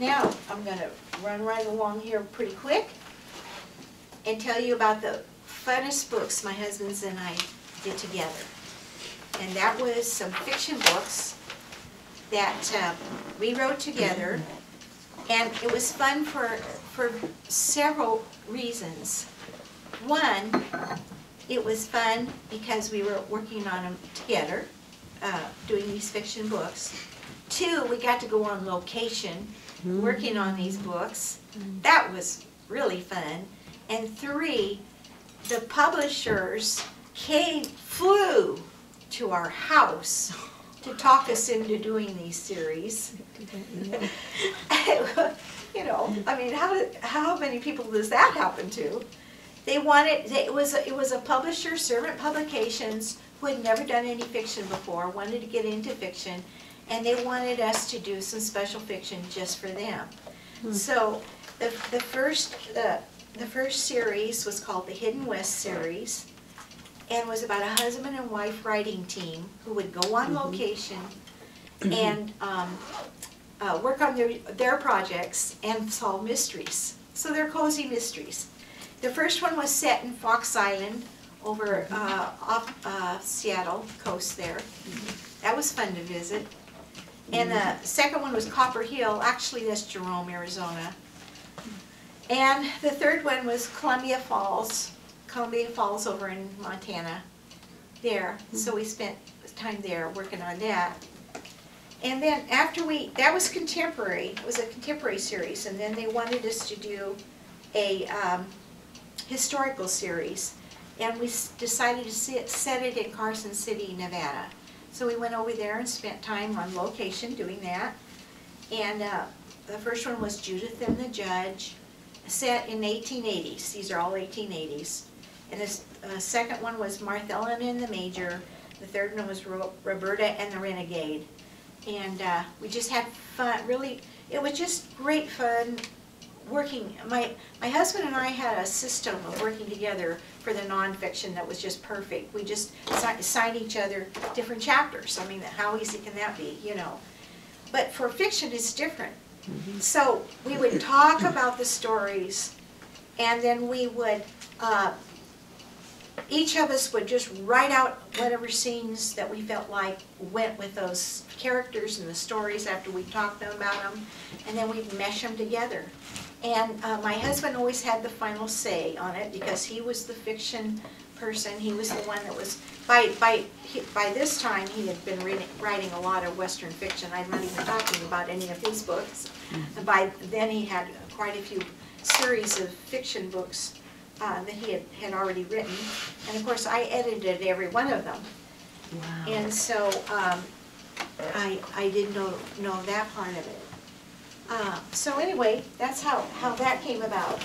Now, I'm going to run right along here pretty quick and tell you about the funnest books my husband and I did together. And that was some fiction books that we wrote together. And it was fun for several reasons. One, it was fun because we were working on them together, doing these fiction books. Two, we got to go on location working on these books. That was really fun. And three, the publishers flew to our house to talk us into doing these series. You know, I mean, how many people does that happen to? They wanted, it was a publisher, Servant Publications, who had never done any fiction before, wanted to get into fiction, and they wanted us to do some special fiction just for them. So the first series was called the Hidden West series, and was about a husband and wife writing team who would go on location and work on their projects and solve mysteries. So they're cozy mysteries. The first one was set in Fox Island over off Seattle coast there. That was fun to visit. And the second one was Copper Hill. Actually, that's Jerome, Arizona. And the third one was Columbia Falls over in Montana there. So we spent time there working on that. And then after that was contemporary, it was a contemporary series, and then they wanted us to do a historical series. And we decided to set it in Carson City, Nevada. So we went over there and spent time on location doing that. And the first one was Judith and the Judge, set in 1880s. These are all 1880s. And the second one was Marthella and the Major. The third one was Roberta and the Renegade. And we just had fun, really, it was just great fun working. My husband and I had a system of working together for the nonfiction that was just perfect. We just assigned each other different chapters. I mean, how easy can that be, you know? But for fiction, it's different. So we would talk about the stories, and then we would, each of us would just write out whatever scenes that we felt like went with those characters and the stories after we talked about them, and then we'd mesh them together. And my husband always had the final say on it because he was the fiction person. He was the one that was, by this time he had been writing a lot of Western fiction. I'm not even talking about any of his books. And by then he had quite a few series of fiction books that he had already written. And of course I edited every one of them. Wow. And so I didn't know that part of it. So anyway, that's how that came about.